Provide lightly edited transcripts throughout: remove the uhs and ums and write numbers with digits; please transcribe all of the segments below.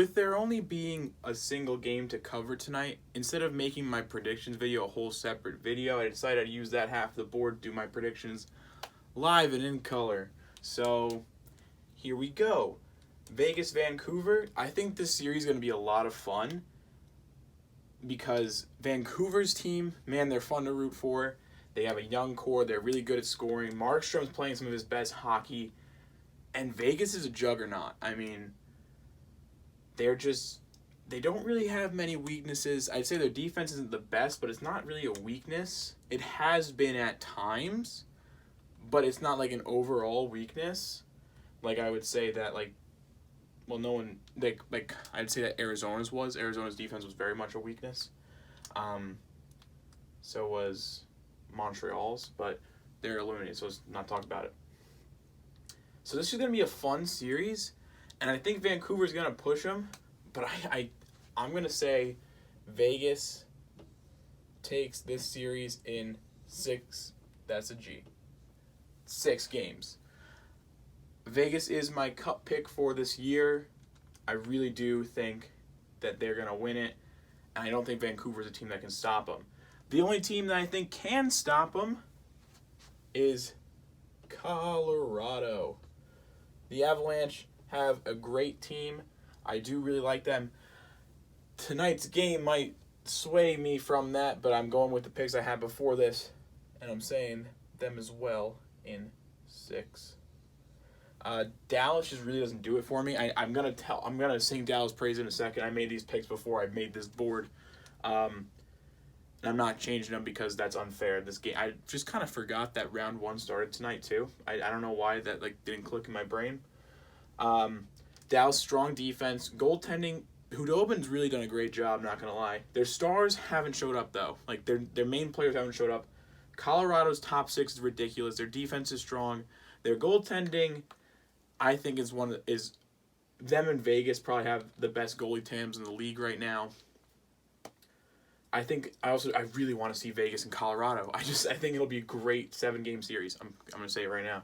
With there only being a single game to cover tonight, instead of making my predictions video a whole separate video, I decided I'd use that half of the board to do my predictions live and in color. So, here we go. Vegas, Vancouver. I think this series is going to be a lot of fun because Vancouver's team, man, they're fun to root for. They have a young core. They're really good at scoring. Markstrom's playing some of his best hockey. And Vegas is a juggernaut. I mean, they don't really have many weaknesses. I'd say their defense isn't the best, but it's not really a weakness. It has been at times, but it's not like an overall weakness. Like I would say that no one like I'd say that Arizona's was. Arizona's defense was very much a weakness. So was Montreal's, but they're eliminated, so let's not talk about it. So this is going to be a fun series, and I think Vancouver's going to push them, but I'm going to say Vegas takes this series in 6, that's a G, 6 games. Vegas is my cup pick for this year. I really do think that they're going to win it, and I don't think Vancouver's a team that can stop them. The only team that I think can stop them is Colorado. The Avalanche have a great team. I do really like them. Tonight's game might sway me from that, but I'm going with the picks I had before this, and I'm saying them as well in 6. Dallas just really doesn't do it for me. I'm gonna sing Dallas praise in a second. I made these picks before I made this board. And I'm not changing them because that's unfair. This game, I just kind of forgot that round 1 started tonight too. I don't know why that didn't click in my brain. Dallas strong defense, goaltending. Hudobin's really done a great job. Not gonna lie. Their stars haven't showed up though. Like their main players haven't showed up. Colorado's top 6 is ridiculous. Their defense is strong. Their goaltending, I think, is them and Vegas probably have the best goalie tandems in the league right now. I really want to see Vegas and Colorado. I think it'll be a great 7-game series. I'm going to say it right now.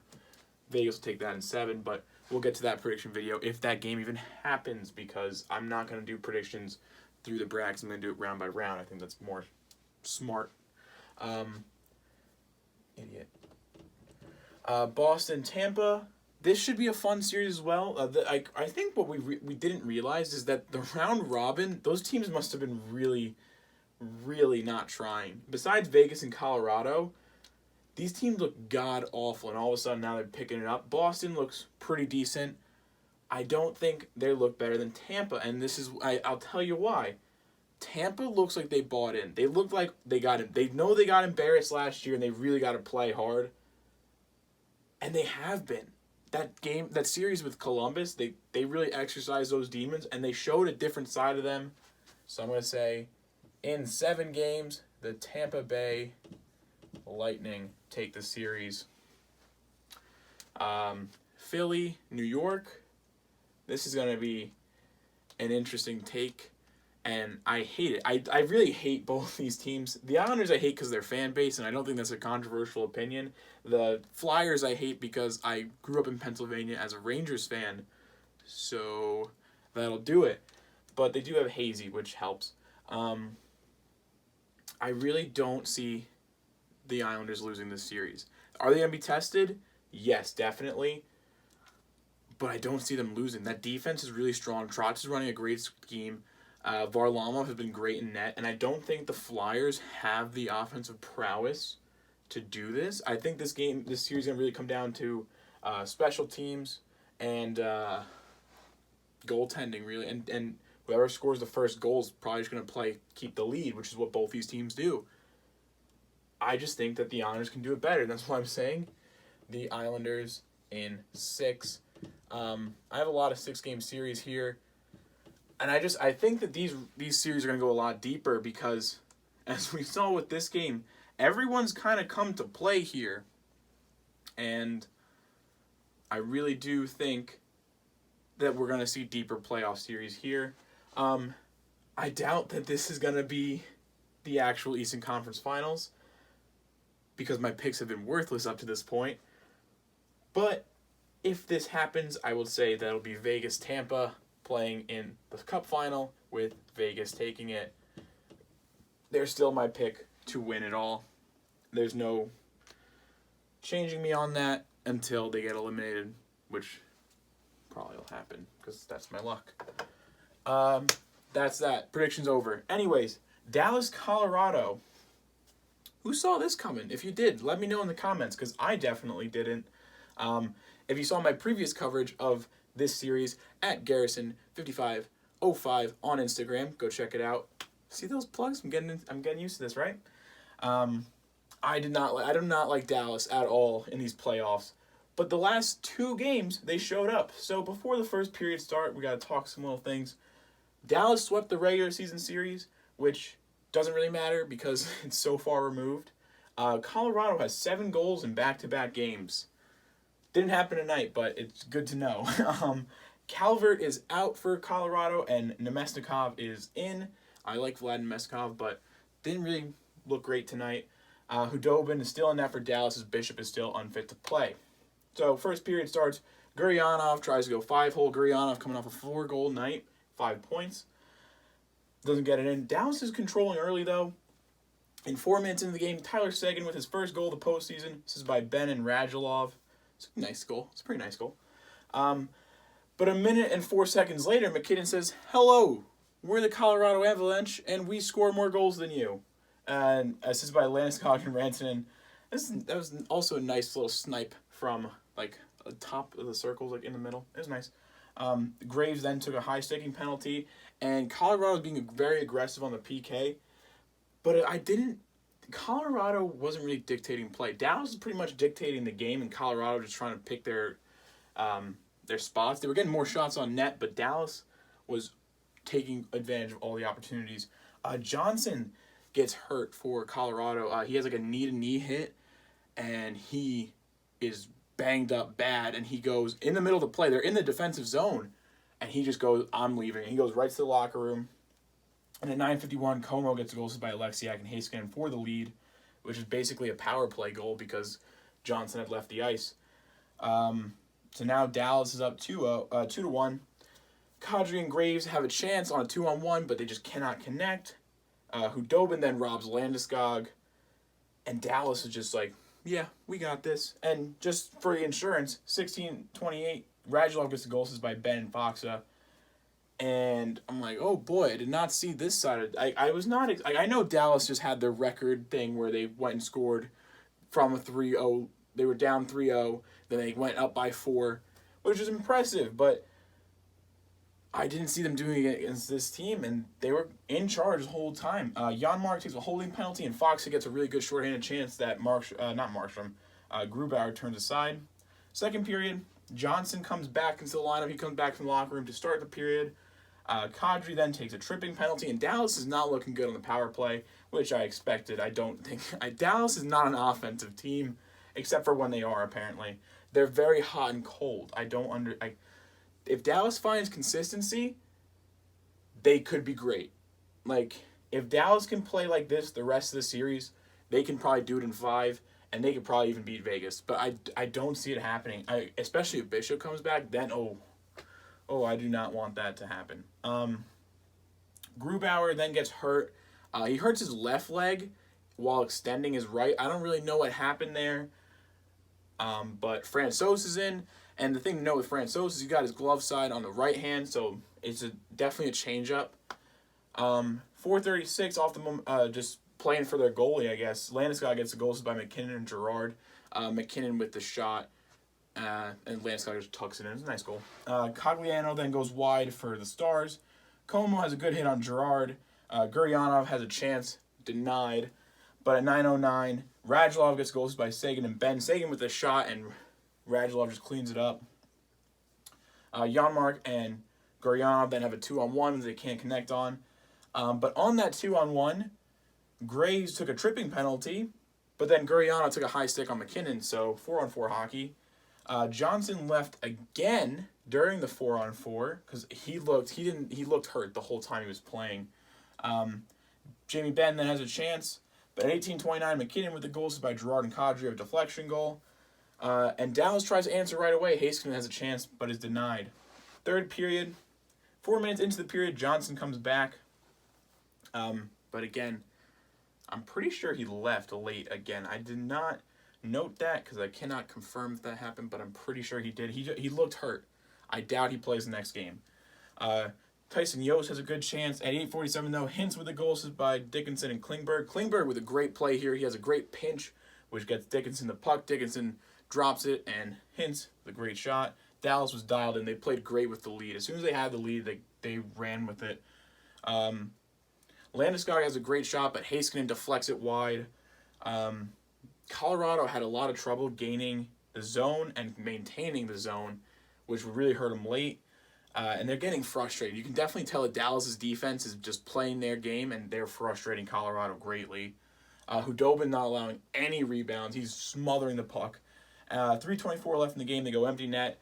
Vegas will take that in 7, but we'll get to that prediction video if that game even happens, because I'm not going to do predictions through the brackets. I'm going to do it round by round. I think that's more smart. Idiot. Boston, Tampa. This should be a fun series as well. I think what we didn't realize is that the round robin, those teams must have been really not trying. Besides Vegas and Colorado, these teams look god awful, and all of a sudden now they're picking it up. Boston looks pretty decent. I don't think they look better than Tampa, and I'll tell you why. Tampa looks like they bought in. They look like they know they got embarrassed last year, and they really got to play hard. And they have been. That series with Columbus, they really exercised those demons, and they showed a different side of them. So I'm going to say, in 7 games, the Tampa Bay Lightning take the series. Philly, New York. This is going to be an interesting take, and I hate it. I really hate both these teams. The Islanders I hate because of their fan base, and I don't think that's a controversial opinion. The Flyers I hate because I grew up in Pennsylvania as a Rangers fan, so that'll do it. But they do have Hazy, which helps. I really don't see the Islanders losing this series. Are they going to be tested? Yes, definitely. But I don't see them losing. That defense is really strong. Trotz is running a great scheme. Varlamov has been great in net. And I don't think the Flyers have the offensive prowess to do this. I think this series is going to really come down to special teams and goaltending, really. And whoever scores the first goal is probably just going to keep the lead, which is what both these teams do. I just think that the Islanders can do it better. That's why I'm saying the Islanders in 6. I have a lot of 6-game series here. And I think that these series are going to go a lot deeper because, as we saw with this game, everyone's kind of come to play here. And I really do think that we're going to see deeper playoff series here. I doubt that this is going to be the actual Eastern Conference Finals because my picks have been worthless up to this point. But if this happens, I will say that it'll be Vegas, Tampa. playing in the Cup final with Vegas taking it. They're still my pick to win it all. There's no changing me on that until they get eliminated, which probably will happen because that's my luck. That's that. Predictions over. Anyways, Dallas, Colorado. Who saw this coming? If you did, let me know in the comments because I definitely didn't. If you saw my previous coverage of this series at Garrison5505 on Instagram, go check it out. See those plugs? I'm getting used to this, right? I do not like Dallas at all in these playoffs. But the last 2 games, they showed up. So before the first period start, we got to talk some little things. Dallas swept the regular season series, which doesn't really matter because it's so far removed. Colorado has 7 goals in back-to-back games. Didn't happen tonight, but it's good to know. Calvert is out for Colorado, and Nemesnikov is in. I like Vlad Nemesnikov, but didn't really look great tonight. Hudobin is still in net for Dallas, as Bishop is still unfit to play. So first period starts. Guryanov tries to go 5-hole. Guryanov coming off a 4-goal night, 5 points. Doesn't get it in. Dallas is controlling early, though. In 4 minutes into the game, Tyler Seguin with his first goal of the postseason. This is by Ben and Radulov. It's a nice goal. It's a pretty nice goal. But a minute and 4 seconds later, McKinnon says, "Hello, we're the Colorado Avalanche, and we score more goals than you." And this is by Landeskog and Rantanen. That was also a nice little snipe from like the top of the circles, like in the middle. It was nice. Graves then took a high sticking penalty, and Colorado was being very aggressive on the PK. But Colorado wasn't really dictating play. Dallas was pretty much dictating the game, and Colorado just trying to pick their spots. They were getting more shots on net, but Dallas was taking advantage of all the opportunities. Johnson gets hurt for Colorado. He has like a knee-to-knee hit, and he is banged up bad, and he goes in the middle of the play. They're in the defensive zone, and he just goes, "I'm leaving." And he goes right to the locker room. And at 9:51, Como gets a goal by Alexiak and Heiskanen for the lead, which is basically a power play goal because Johnson had left the ice. So now Dallas is up 2-1. Kadri and Graves have a chance on a 2-on-1, but they just cannot connect. Hudobin then robs Landeskog, and Dallas is just like, "Yeah, we got this." And just for the insurance, 16:28, Radulov gets the goal by Ben and Foxa. And I'm like, oh boy, I did not see this side of it. I was not, I know Dallas just had their record thing where they went and scored from a 3-0. They were down 3-0, then they went up by 4, which is impressive, but I didn't see them doing it against this team, and they were in charge the whole time. Janmark takes a holding penalty, and Foxa gets a really good shorthanded chance that Grubauer turns aside. Second period, Johnson comes back into the lineup. He comes back from the locker room to start the period. Kadri then takes a tripping penalty, and Dallas is not looking good on the power play, which I expected. I don't think Dallas is not an offensive team, except for when they are. Apparently, they're very hot and cold. If Dallas finds consistency, they could be great. Like if Dallas can play like this the rest of the series, they can probably do it in 5, and they could probably even beat Vegas. But I don't see it happening. Especially if Bishop comes back, then I do not want that to happen. Grubauer then gets hurt. He hurts his left leg while extending his right. I don't really know what happened there. But Francouz is in. And the thing to note with Francouz is he got his glove side on the right hand, so it's definitely a change-up. 4:36 off the moment, just playing for their goalie, I guess. Landeskog gets the goals by McKinnon and Girard. McKinnon with the shot. And Landeskog just tucks it in. It's a nice goal. Cogliano then goes wide for the Stars. Como has a good hit on Girard. Guryanov has a chance. Denied. But at 9:09, Radulov gets goals by Seguin and Ben. Seguin with the shot, and Radulov just cleans it up. Janmark and Guryanov then have a 2-on-1 that they can't connect on. But on that 2-on-1, Graves took a tripping penalty, but then Guryanov took a high stick on McKinnon, so 4-on-4 hockey. Johnson left again during the 4-on-4 because he looked hurt the whole time he was playing. Jamie Benn then has a chance, but at 18:29, McKinnon with the goals by Girard and Kadri, a deflection goal. And Dallas tries to answer right away. Heiskanen has a chance, but is denied. Third period, 4 minutes into the period, Johnson comes back. But again, I'm pretty sure he left late again. I did not note that because I cannot confirm if that happened, but I'm pretty sure he did. He looked hurt. I doubt he plays the next game. Tyson Yost has a good chance. At 8:47, though, Hintz with the goals is by Dickinson and Klingberg. Klingberg with a great play here. He has a great pinch, which gets Dickinson the puck. Dickinson drops it, and Hintz, the great shot. Dallas was dialed in. They played great with the lead. As soon as they had the lead, they ran with it. Landeskog has a great shot, but Heiskanen deflects it wide. Colorado had a lot of trouble gaining the zone and maintaining the zone, which would really hurt them late. And they're getting frustrated. You can definitely tell that Dallas's defense is just playing their game, and they're frustrating Colorado greatly. Hudobin not allowing any rebounds. He's smothering the puck. 3:24 left in the game. They go empty net.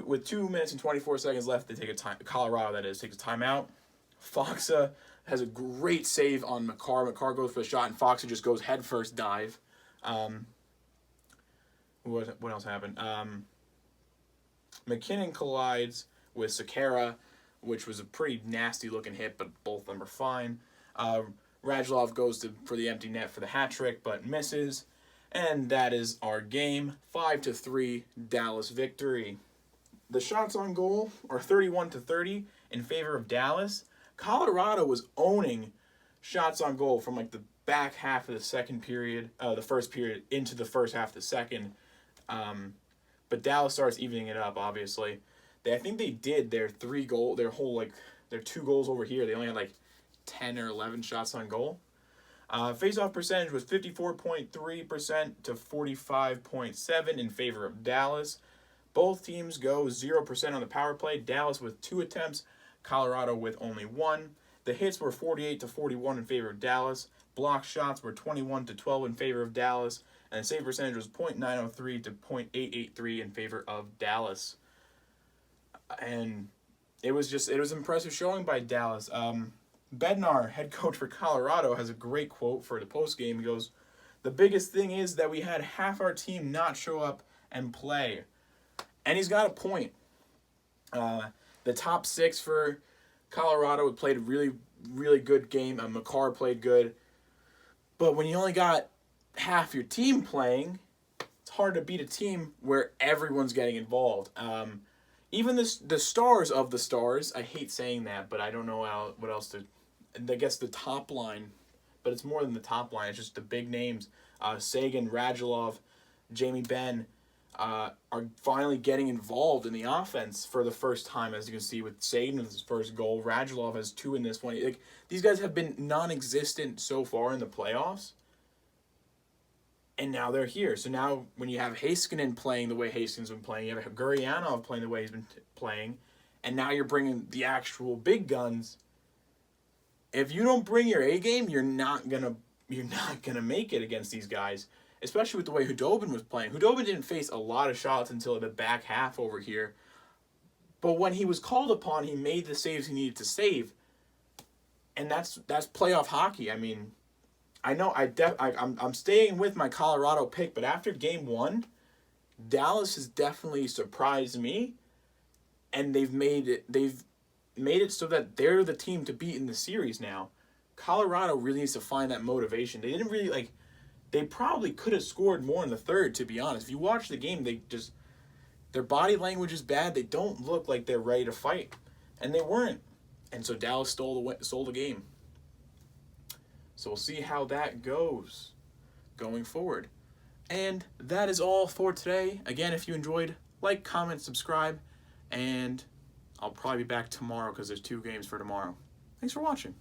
With 2 minutes and 24 seconds left, they take a time. Colorado, that is, takes a timeout. Foxa has a great save on McCarr. McCarr goes for the shot, and Foxa just goes headfirst dive. What else happened? McKinnon collides with Sekera, which was a pretty nasty-looking hit, but both of them are fine. Radulov goes for the empty net for the hat trick, but misses. And that is our game. 5-3 Dallas victory. The shots on goal are 31-30 in favor of Dallas. Colorado was owning shots on goal from like the back half of the second period, the first period, into the first half of the second. But Dallas starts evening it up, obviously. I think they did their 2 goals over here. They only had like 10 or 11 shots on goal. Face-off percentage was 54.3% to 45.7% in favor of Dallas. Both teams go 0% on the power play. Dallas with 2 attempts, Colorado with only 1. The hits were 48-41 in favor of Dallas. Block shots were 21-12 in favor of Dallas. And the save percentage was .903 to .883 in favor of Dallas. And it was impressive showing by Dallas. Bednar, head coach for Colorado, has a great quote for the postgame. He goes, "The biggest thing is that we had half our team not show up and play." And he's got a point. The top 6 for Colorado played a really, really good game. McCarr played good. But when you only got half your team playing, it's hard to beat a team where everyone's getting involved. Even the stars of the stars, I hate saying that, but I don't know what else to... I guess the top line, but it's more than the top line. It's just the big names. Sagan, Radulov, Jamie Benn are finally getting involved in the offense for the first time, as you can see with Sagan with his first goal. Radulov has 2 in this one. Like, these guys have been non-existent so far in the playoffs, and now they're here. So now when you have Heiskanen playing the way Haskins been playing, you have Gurianov playing the way he's been playing, and now you're bringing the actual big guns. If you don't bring your A game, you're not gonna make it against these guys, especially with the way Hudobin was playing. Hudobin didn't face a lot of shots until the back half over here, but when he was called upon, he made the saves he needed to save, and that's playoff hockey. I mean, I know I'm staying with my Colorado pick, but after game 1, Dallas has definitely surprised me, and they've made it so that they're the team to beat in the series now. Colorado really needs to find that motivation. They didn't really they probably could have scored more in the third, to be honest. If you watch the game, their body language is bad. They don't look like they're ready to fight, and they weren't. And so Dallas stole the game. So we'll see how that goes going forward. And that is all for today. Again, if you enjoyed, like, comment, subscribe, and I'll probably be back tomorrow because there's 2 games for tomorrow. Thanks for watching.